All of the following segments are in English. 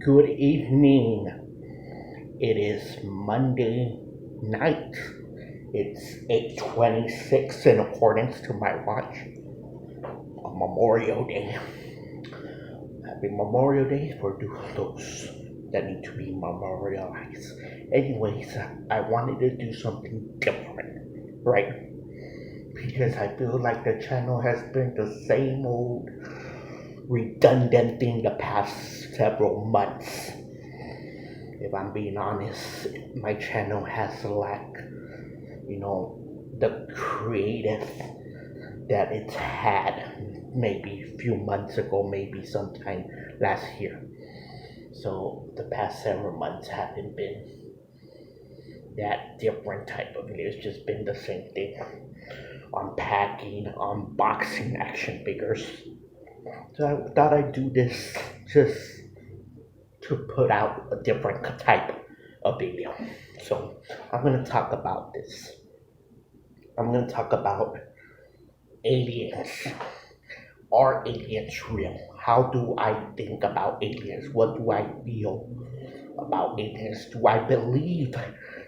Good evening. It is Monday night. It's 8:26 in accordance to my watch on Memorial Day. Happy Memorial Day for those that need to be memorialized. Anyways, I wanted to do something different, right? Because I feel like the channel has been the same old redundant thing the past several months. If I'm being honest, my channel has lacked, the creative that it's had maybe a few months ago, maybe sometime last year. So the past several months haven't been that different type of video. It's just been the same thing. Unpacking, unboxing action figures. So I thought I'd do this just to put out a different type of video. So I'm going to talk about this. I'm going to talk about aliens. Are aliens real? How do I think about aliens? What do I feel about aliens? Do I believe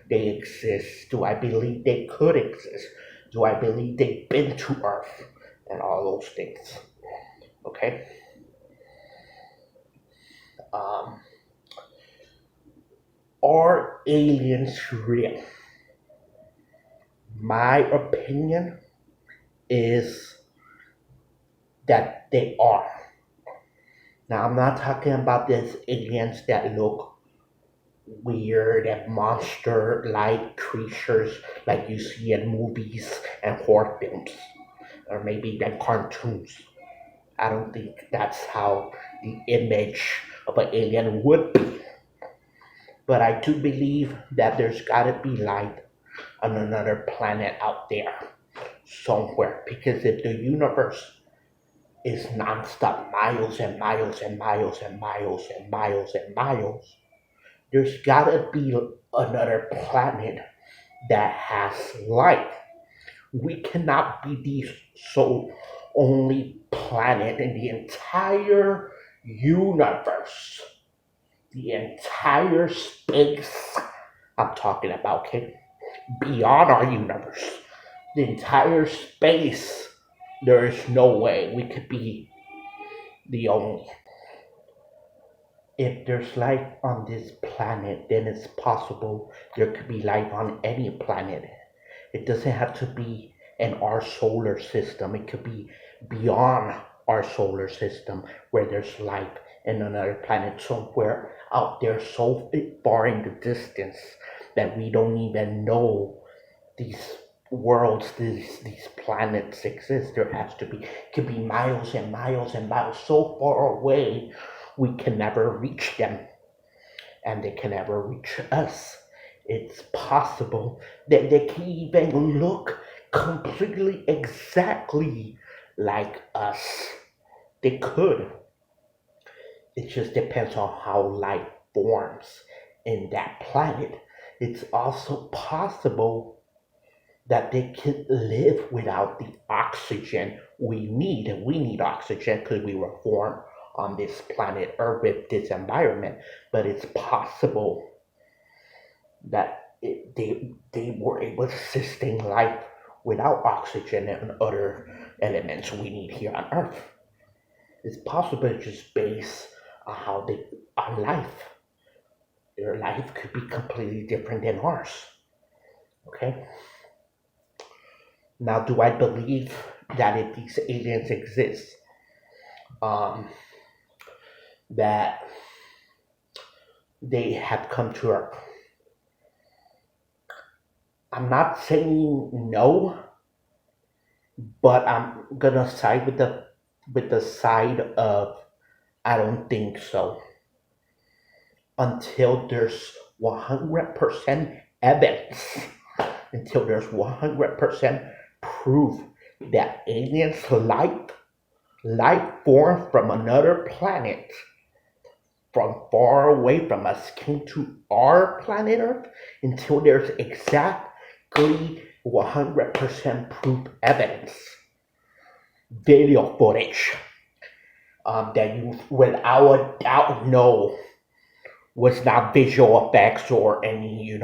they exist? Do I believe they could exist? Do I believe they've been to Earth? And all those things. Okay? Are aliens real? My opinion is that they are. Now, I'm not talking about these aliens that look weird and monster-like creatures like you see in movies and horror films, or maybe in cartoons. I don't think that's how the image of an alien would be. But I do believe that there's gotta be life on another planet out there somewhere. Because if the universe is nonstop miles and miles and miles and miles and miles and miles, there's gotta be another planet that has life. We cannot be the sole only planet in the entire universe, the entire space I'm talking about, okay? Beyond our universe, the entire space, there is no way we could be the only. If there's life on this planet, then it's possible there could be life on any planet. It doesn't have to be in our solar system. It could be beyond our solar system where there's life in another planet somewhere out there so far in the distance that we don't even know these worlds, these planets exist. There has to be, could be miles and miles and miles so far away we can never reach them and they can never reach us. It's possible that they can even look completely exactly like us. They could. It just depends on how life forms in that planet. It's also possible that they can live without the oxygen we need. And we need oxygen because we were formed on this planet Earth with this environment. But it's possible that they were able to sustain life without oxygen and other elements we need here on Earth. It's possible just based on how they on life. Their life could be completely different than ours. Okay? Now, do I believe that if these aliens exist, um, that they have come to Earth? I'm not saying no, but I'm gonna side with the side of I don't think so until there's 100% evidence, until there's 100% proof that aliens life form from another planet from far away from us came to our planet Earth, until there's exactly 100% proof evidence, video footage, that you without a doubt know was not visual effects or any,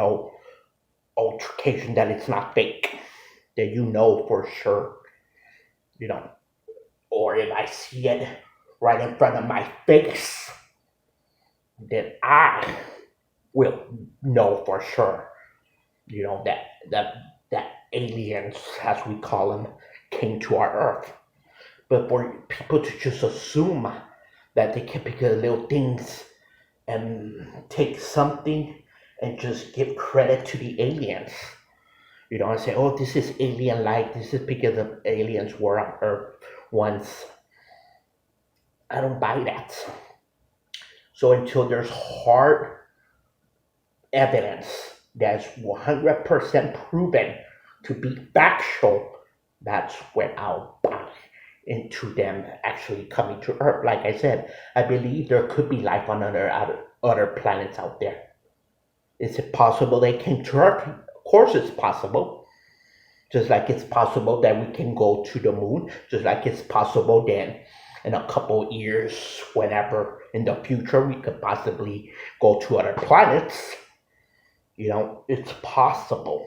altercation, that it's not fake, that for sure, you know, or if I see it right in front of my face, then I will know for sure, that aliens, as we call them, came to our Earth. But for people to just assume that they can pick up little things and take something and just give credit to the aliens, and say, oh, this is alien like, this is because the aliens were on Earth once. I don't buy that. So until there's hard evidence that's 100% proven to be factual, that's when I'll buy into them actually coming to Earth. Like I said, I believe there could be life on other planets out there. Is it possible they came to Earth? Of course it's possible. Just like it's possible that we can go to the moon. Just like it's possible then in a couple years, whenever in the future, we could possibly go to other planets. It's possible.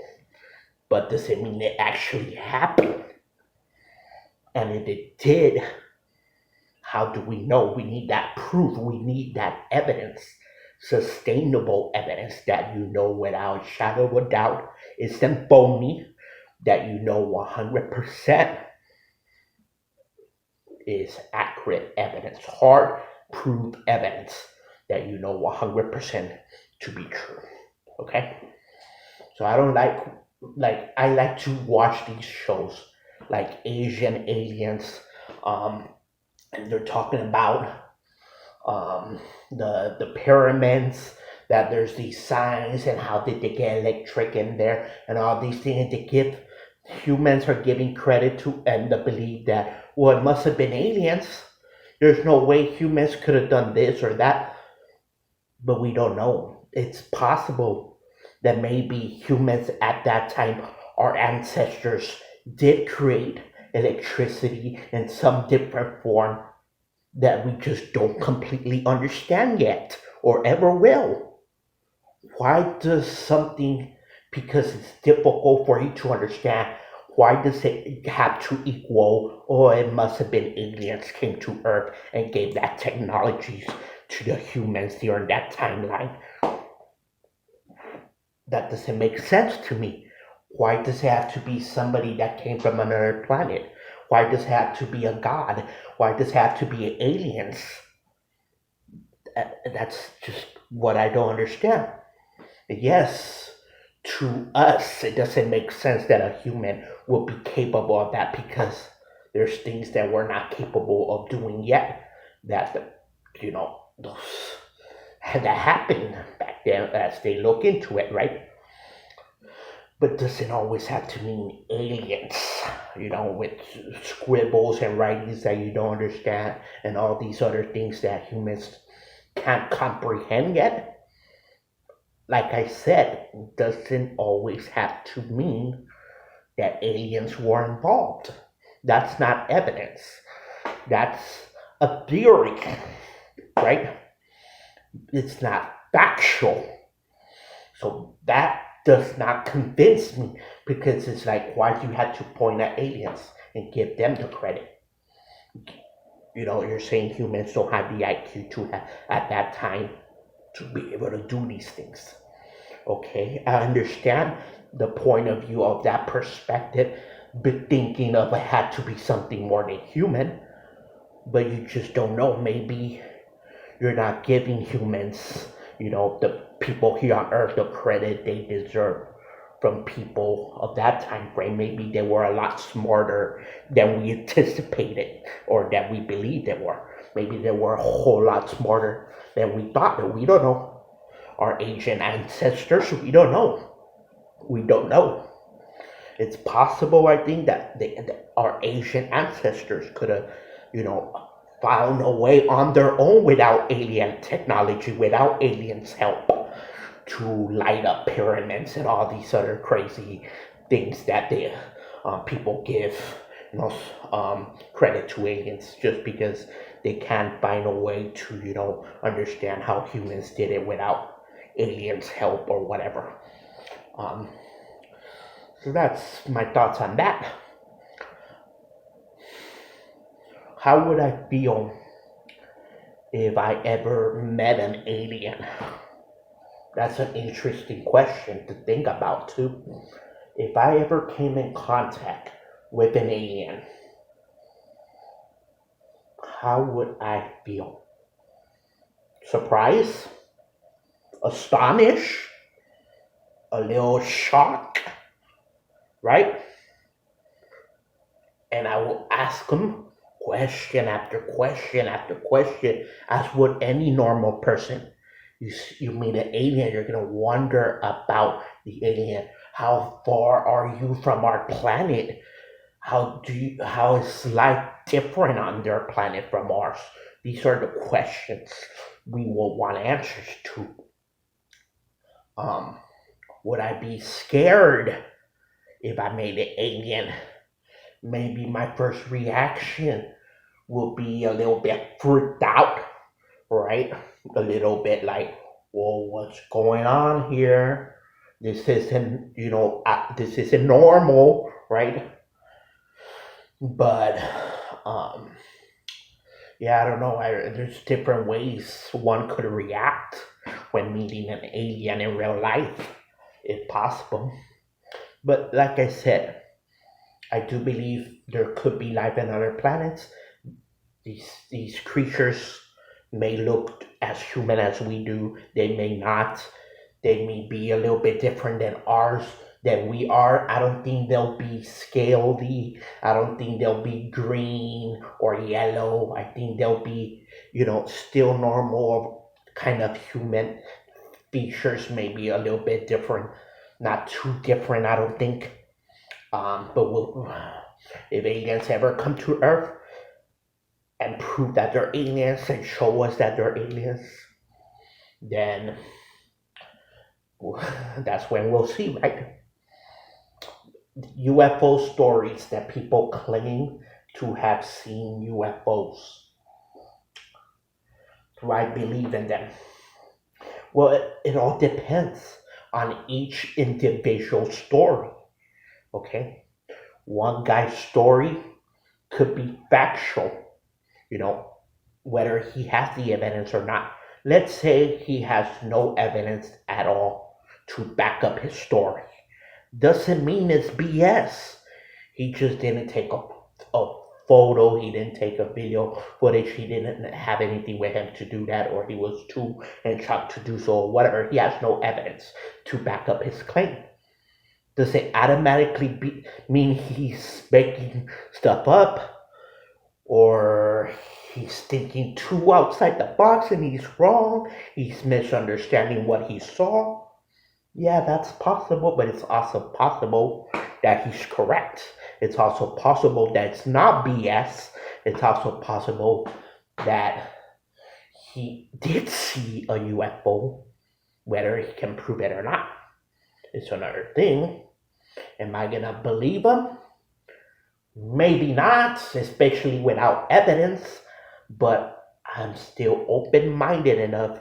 But does it mean it actually happened? And if it did, how do we know? We need that proof. We need that evidence. Sustainable evidence that without a shadow of a doubt isn't phony, that 100% is accurate evidence, hard proof evidence that 100% to be true. Okay? So I don't I like to watch these shows like Asian Aliens, and they're talking about the pyramids, that there's these signs and how did they get electric in there and all these things. Humans are giving credit to and the belief that, well, it must have been aliens. There's no way humans could have done this or that. But we don't know. It's possible that maybe humans at that time, our ancestors, did create electricity in some different form that we just don't completely understand yet or ever will. Why does something, because it's difficult for you to understand, why does it have to equal, oh, it must have been aliens came to Earth and gave that technologies to the humans during that timeline? That doesn't make sense to me. Why does it have to be somebody that came from another planet? Why does it have to be a god? Why does it have to be aliens? That's just what I don't understand. Yes, to us, it doesn't make sense that a human would be capable of that, because there's things that we're not capable of doing yet that, those that happened back then as they look into it, right? But doesn't always have to mean aliens, with scribbles and writings that you don't understand and all these other things that humans can't comprehend yet. Like I said, doesn't always have to mean that aliens were involved. That's not evidence. That's a theory, right? It's not factual. So that does not convince me, because it's like, why do you have to point at aliens and give them the credit? You're saying humans don't have the IQ to have, at that time, to be able to do these things. Okay, I understand the point of view of that perspective, but thinking of it had to be something more than human, but you just don't know. Maybe you're not giving humans, the people here on Earth, the credit they deserve from people of that time frame. Maybe they were a lot smarter than we anticipated or that we believed they were. Maybe they were a whole lot smarter than we thought. But we don't know. Our ancient ancestors, we don't know. We don't know. It's possible, I think, that our ancient ancestors could have, found a way on their own without alien technology, without aliens' help, to light up pyramids and all these other crazy things that the people give no credit to aliens just because they can't find a way to, understand how humans did it without aliens' help or whatever. Um, so that's my thoughts on that. How would I feel if I ever met an alien? That's an interesting question to think about too. If I ever came in contact with an alien, how would I feel? Surprise? Astonished? A little shocked? Right? And I will ask them question after question after question, as would any normal person. You meet an alien, you're gonna wonder about the alien. How far are you from our planet? How is life different on their planet from ours? These are the questions we will want answers to. Um, would I be scared if I made an alien? Maybe my first reaction will be a little bit freaked out, right? A little bit like, well, what's going on here? This isn't normal, right? But, um, yeah, I don't know. There's different ways one could react when meeting an alien in real life, if possible. But like I said, I do believe there could be life on other planets. These creatures may look as human as we do. They may not. They may be a little bit different than ours, than we are. I don't think they'll be scaly. I don't think they'll be green or yellow. I think they'll be, still normal, kind of human features, maybe a little bit different. Not too different, I don't think. But if aliens ever come to Earth and prove that they're aliens and show us that they're aliens, then that's when we'll see, right? UFO stories that people claim to have seen UFOs. Do I believe in them? Well, it all depends on each individual story, okay? One guy's story could be factual, you know, whether he has the evidence or not. Let's say he has no evidence at all to back up his story. Doesn't mean it's BS. He just didn't take a photo, he didn't take a video footage, he didn't have anything with him to do that, or he was too in shock to do so, or whatever. He has no evidence to back up his claim. Does it automatically mean he's making stuff up, or he's thinking too outside the box and he's wrong, he's misunderstanding what he saw? Yeah, that's possible, but it's also possible that he's correct. It's also possible that it's not BS. It's also possible that he did see a UFO, whether he can prove it or not. It's another thing. Am I gonna believe him? Maybe not, especially without evidence, but I'm still open-minded enough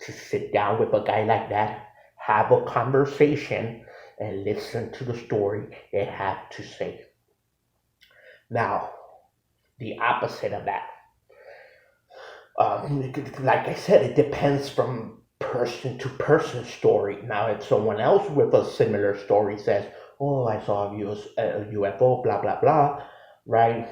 to sit down with a guy like that, have a conversation, and listen to the story they have to say. Now, the opposite of that, like I said, it depends from person to person story. Now, if someone else with a similar story says, "Oh, I saw a UFO, blah blah blah," right?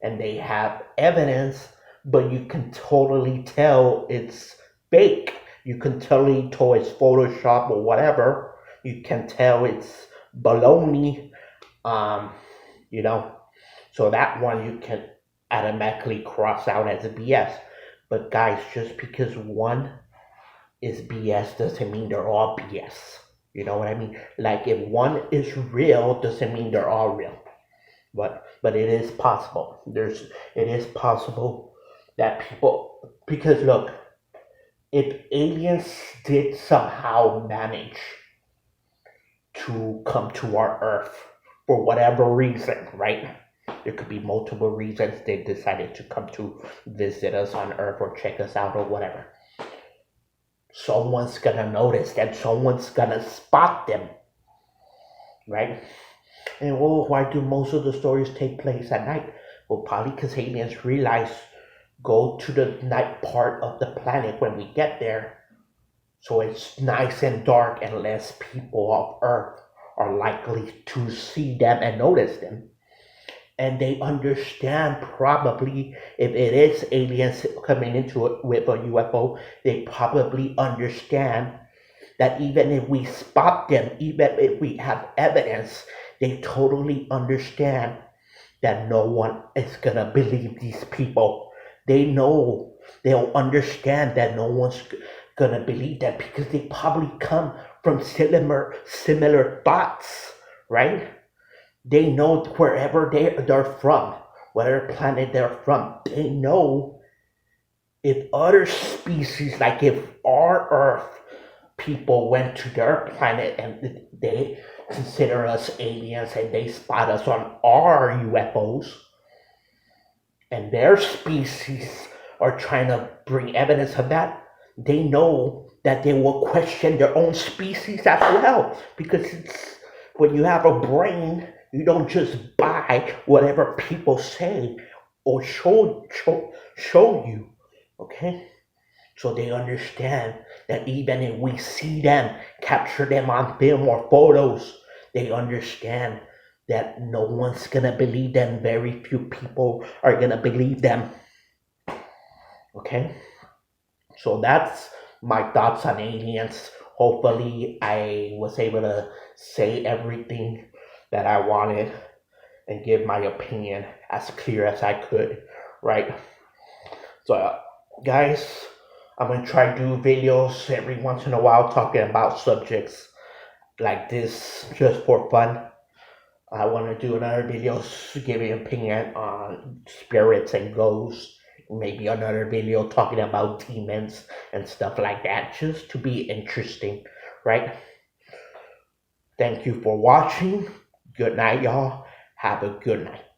And they have evidence, but you can totally tell it's fake. You can totally tell it's Photoshop or whatever. You can tell it's baloney. You know, so that one you can automatically cross out as a BS. But guys, just because one is BS doesn't mean they're all BS. You know what I mean? Like if one is real doesn't mean they're all real. But it is possible. It is possible that people, because look, if aliens did somehow manage to come to our Earth for whatever reason, right? There could be multiple reasons they decided to come to visit us on Earth or check us out or whatever. Someone's gonna notice them, someone's gonna spot them, right? And well, why do most of the stories take place at night? Well, probably because aliens realize go to the night part of the planet when we get there, so it's nice and dark and less people of Earth are likely to see them and notice them. And they understand probably if it is aliens coming into it with a UFO, they probably understand that even if we spot them, even if we have evidence, they totally understand that no one is gonna believe these people. They know, they'll understand that no one's gonna believe that because they probably come from similar thoughts, right? They know wherever they're from, whatever planet they're from, they know if other species, like if our Earth people went to their planet and they consider us aliens and they spot us on our UFOs, and their species are trying to bring evidence of that, they know that they will question their own species as well. Because it's when you have a brain, you don't just buy whatever people say or show you. Okay? So they understand that even if we see them, capture them on film or photos, they understand that no one's gonna believe them. Very few people are gonna believe them. Okay? So that's my thoughts on aliens. Hopefully I was able to say everything that I wanted and give my opinion as clear as I could, right? So guys, I'm gonna try to do videos every once in a while talking about subjects like this just for fun. I want to do another video giving an opinion on spirits and ghosts. Maybe another video talking about demons and stuff like that, just to be interesting, right? Thank you for watching. Good night, y'all. Have a good night.